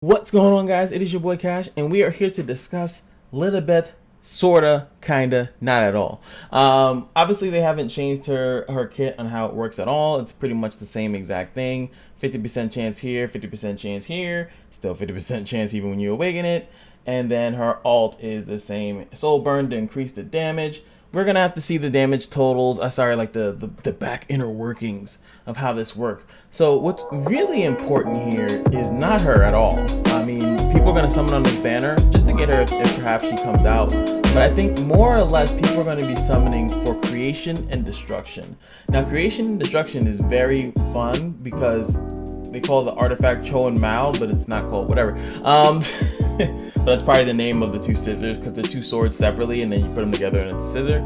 What's going on, guys? It is your boy Cash, and we are here to discuss a little bit, sorta, kinda, not at all. Obviously, they haven't changed her kit on how it works at all. It's pretty much the same exact thing. 50% chance here, 50% chance here, still 50% chance even when you awaken it. And then her alt is the same. Soul Burn to increase the damage. We're gonna have to see the damage totals. Like the back inner workings of how this works. So what's really important here is not her at all. I mean, people are gonna summon on this banner just to get her if perhaps she comes out. But I think more or less people are gonna be summoning for creation and destruction. Now, creation and destruction is very fun because they call the artifact Cho and Mao, but it's not called whatever. But that's probably the name of the two scissors because they're two swords separately and then you put them together and it's a scissor.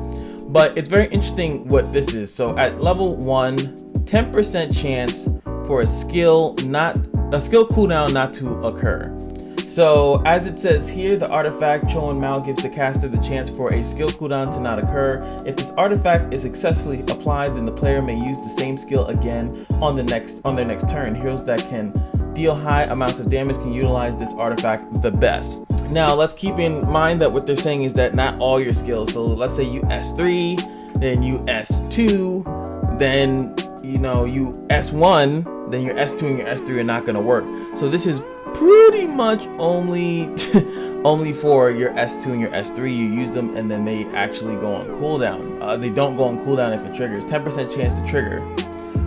But it's very interesting what this is. So at level 1, 10% chance for a skill cooldown not to occur. So as it says here, the artifact Cho and Mao gives the caster the chance for a skill cooldown to not occur. If this artifact is successfully applied, then the player may use the same skill again on their next turn. Heroes that can deal high amounts of damage can utilize this artifact the best. Now let's keep in mind that what they're saying is that not all your skills. So let's say you S3, then you S2, then you S1, then your S2 and your S3 are not going to work. So this is pretty much only for your S2 and your S3. You use them and then they actually go on cooldown. They don't go on cooldown if it triggers. 10% chance to trigger,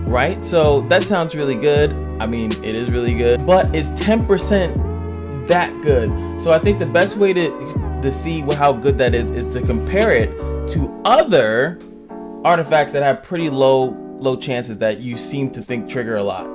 right? So that sounds really good. I mean, it is really good, but is 10% that good? So I think the best way to see how good that is to compare it to other artifacts that have pretty low chances that you seem to think trigger a lot.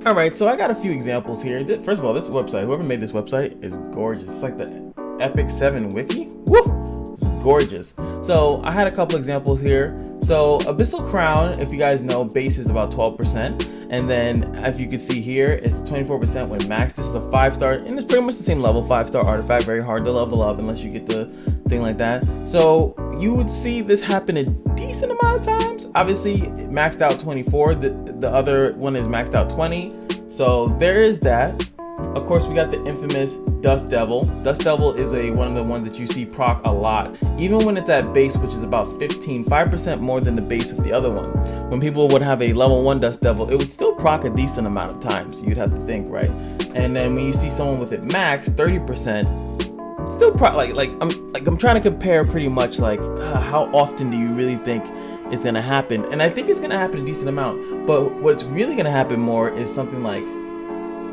All right, so I got a few examples here. First of all, this website, whoever made this website is gorgeous. It's like the Epic 7 wiki. Woo! It's gorgeous. So I had a couple examples here. So Abyssal Crown, if you guys know, base is about 12%. And then if you can see here, it's 24% when max. This is a 5-star, and it's pretty much the same level, 5-star artifact, very hard to level up unless you get the thing like that. So you would see this happen a decent amount of times. Obviously maxed out 24, the other one is maxed out 20. So there is that. Of course, we got the infamous Dust Devil. Dust Devil is one of the ones that you see proc a lot, even when it's at base, which is about 5% more than the base of the other one. When people would have a level 1 Dust Devil, it would still proc a decent amount of times. You'd have to think, right? And then when you see someone with it max 30%, still proc. I'm trying to compare pretty much how often do you really think it's gonna happen? And I think it's gonna happen a decent amount. But what's really gonna happen more is something like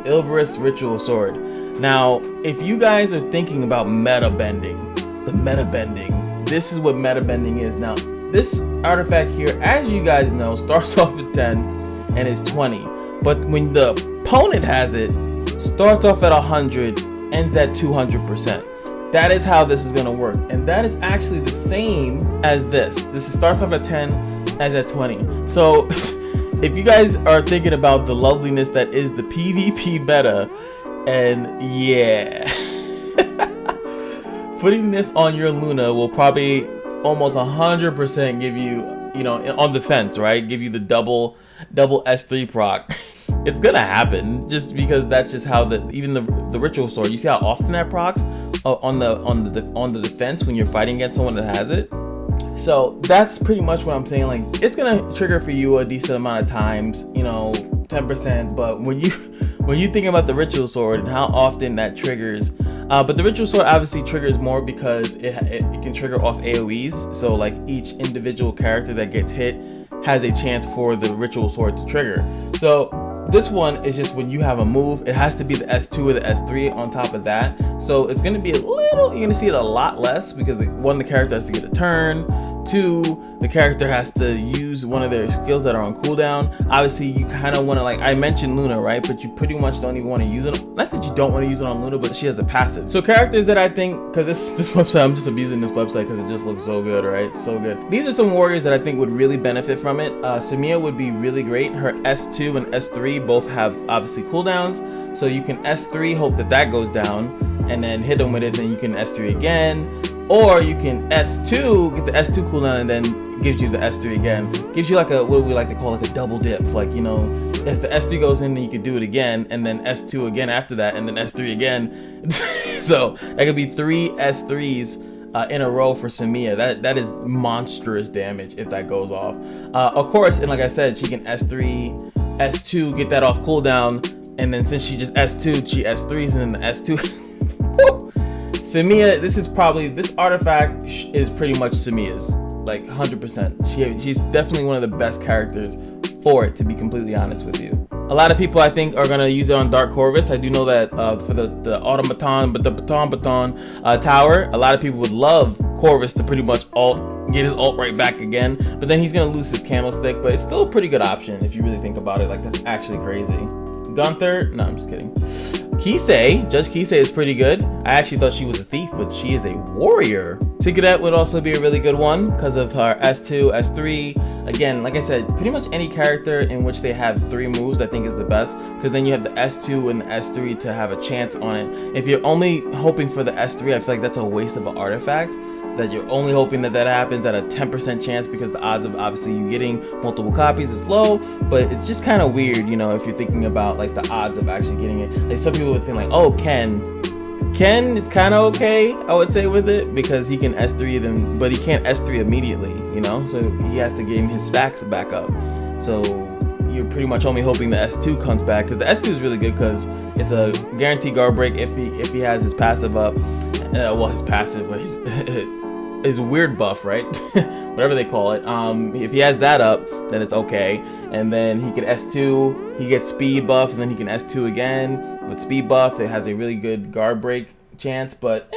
Ilbris Ritual Sword. Now, if you guys are thinking about meta bending, this is what meta bending is. Now, this artifact here, as you guys know, starts off at 10 and is 20. But when the opponent has it, starts off at 100, ends at 200%. That is how this is gonna work. And that is actually the same as this. This starts off at 10, ends at 20. So if you guys are thinking about the loveliness that is the PvP meta, and yeah, putting this on your Luna will probably almost 100% give you, on the fence, right? Give you the double S3 proc. It's gonna happen just because that's just how even the Ritual Sword. You see how often that procs on the defense when you're fighting against someone that has it. So that's pretty much what I'm saying. Like, it's gonna trigger for you a decent amount of times, 10%. But when you think about the Ritual Sword and how often that triggers, but the Ritual Sword obviously triggers more because it can trigger off AoEs. So like each individual character that gets hit has a chance for the Ritual Sword to trigger. So this one is just when you have a move, it has to be the S2 or the S3 on top of that. So it's going to be you're going to see it a lot less because one, the character has to get a turn. 2, the character has to use one of their skills that are on cooldown. Obviously, you kind of want to, I mentioned Luna, right? But you pretty much don't even want to use it. Not that you don't want to use it on Luna, but she has a passive. So characters that I think, because this website, I'm just abusing this website because it just looks so good, right? So good. These are some warriors that I think would really benefit from it. Samia would be really great. Her S2 and S3 both have obviously cooldowns. So you can S3, hope that goes down, and then hit them with it, then you can S3 again. Or you can S2, get the S2 cooldown, and then gives you the S3 again. Gives you like a, what we like to call like a double dip. Like, you know, if the S3 goes in, then you could do it again, and then S2 again after that, and then S3 again. So that could be 3 S3s in a row for Samiya. That is monstrous damage if that goes off. Of course, and like I said, she can S3, S2, get that off cooldown, and then since she just S2'd, she S3s, and then the S2. Samiya, this artifact is pretty much Samiya's, like 100%. She's definitely one of the best characters for it, to be completely honest with you. A lot of people, I think, are gonna use it on Dark Corvus. I do know that for the automaton, but the baton tower, a lot of people would love Corvus to pretty much get his ult right back again, but then he's gonna lose his camo stick. But it's still a pretty good option if you really think about it. Like, that's actually crazy. Gunther, no, I'm just kidding. Kisei, Judge Kisei is pretty good. I actually thought she was a thief, but she is a warrior. Tigeret would also be a really good one because of her S2, S3. Again, like I said, pretty much any character in which they have 3 moves I think is the best, because then you have the S2 and the S3 to have a chance on it. If you're only hoping for the S3, I feel like that's a waste of an artifact. That you're only hoping that happens at a 10% chance, because the odds of obviously you getting multiple copies is low. But it's just kind of weird, you know, if you're thinking about like the odds of actually getting it. Like, some people would think like, oh, Ken is kind of okay, I would say, with it, because he can S3 them, but he can't S3 immediately, you know, so he has to gain his stacks back up. So you're pretty much only hoping the S2 comes back, because the S2 is really good because it's a guaranteed guard break if he has his passive up. Well, his passive, his weird buff, right? Whatever they call it. If he has that up, then it's okay. And then he can S2, he gets speed buff, and then he can S2 again with speed buff. It has a really good guard break chance, but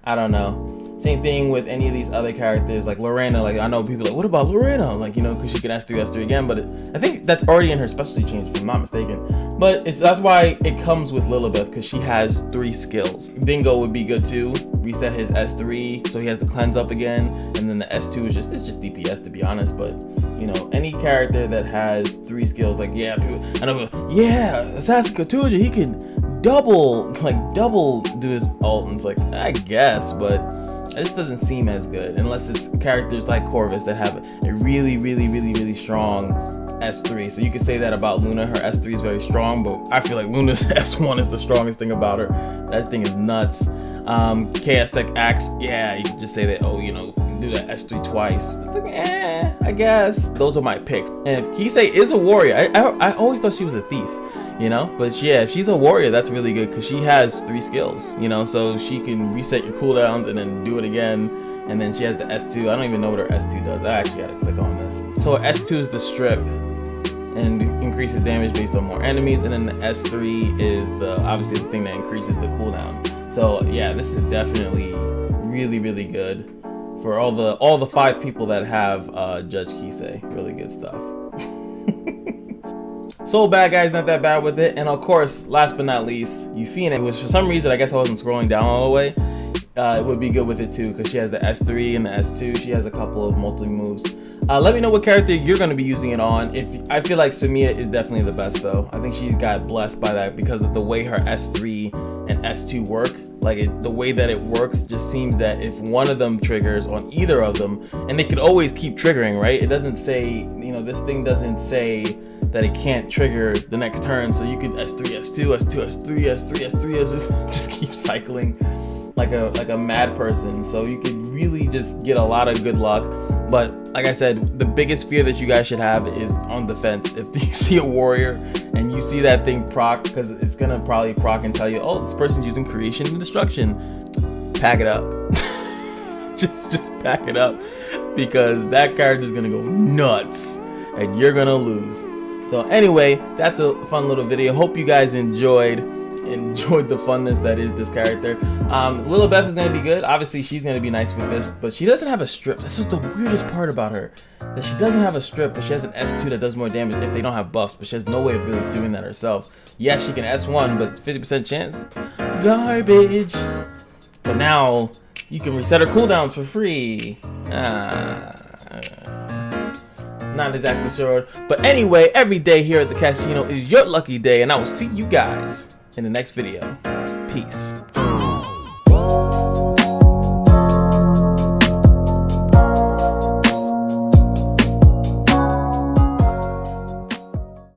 I don't know. Same thing with any of these other characters, like Lorena. Like, I know people are like, what about Lorena? Like, you know, because she can S3 again, but I think that's already in her specialty change, if I'm not mistaken. But that's why it comes with Lilibeth, because she has 3 skills. Dingo would be good too. Reset his S3, so he has to cleanse up again, and then the S2 is just DPS, to be honest. But you know, any character that has 3 skills, like, yeah, people, I know, yeah, Assassin Katuja, he can double do his ult, and it's like, I guess, but it just doesn't seem as good unless it's characters like Corvus that have a really strong S3. So you could say that about Luna. Her S3 is very strong, but I feel like Luna's S1 is the strongest thing about her. That thing is nuts. KSX Axe, yeah, you could just say that, oh, you know, do that S3 twice. It's like, I guess. Those are my picks. And if Kisei is a warrior, I always thought she was a thief, you know, but yeah, if she's a warrior, that's really good because she has 3 skills, you know, so she can reset your cooldowns and then do it again. And then she has the S2. I don't even know what her S2 does. I actually had to click on this. So her S2 is the strip and increases damage based on more enemies, and then the S3 is obviously the thing that increases the cooldown. So yeah, this is definitely really good for all the 5 people that have Judge Kisei. Really good stuff. So bad guys, not that bad with it. And of course, last but not least, Euphina, which for some reason I guess I wasn't scrolling down all the way. It would be good with it too, because she has the S3 and the S2. She has a couple of multi moves. Let me know what character you're going to be using it on. I feel like Samiya is definitely the best though. I think she got blessed by that because of the way her S3 and S2 work. Like the way that it works just seems that if one of them triggers on either of them, and they could always keep triggering, right? It doesn't say, you know, this thing doesn't say that it can't trigger the next turn. So you could S3, S2, S2, S3, S3, S3, S3, just keep cycling like a mad person. So you could really just get a lot of good luck. But like I said, the biggest fear that you guys should have is on defense. If you see a warrior and you see that thing proc, because it's gonna probably proc and tell you, oh, this person's using creation and destruction, pack it up. just pack it up, because that character's gonna go nuts and you're gonna lose. So anyway, that's a fun little video. Hope you guys enjoyed the funness that is this character. Lilibeth is going to be good. Obviously, she's going to be nice with this, but she doesn't have a strip. That's just the weirdest part about her, that she doesn't have a strip, but she has an S2 that does more damage if they don't have buffs, but she has no way of really doing that herself. Yeah, she can S1, but it's 50% chance. Garbage. But now, you can reset her cooldowns for free. Not exactly sure. But anyway, every day here at the Kashino is your lucky day, and I will see you guys in the next video. Peace.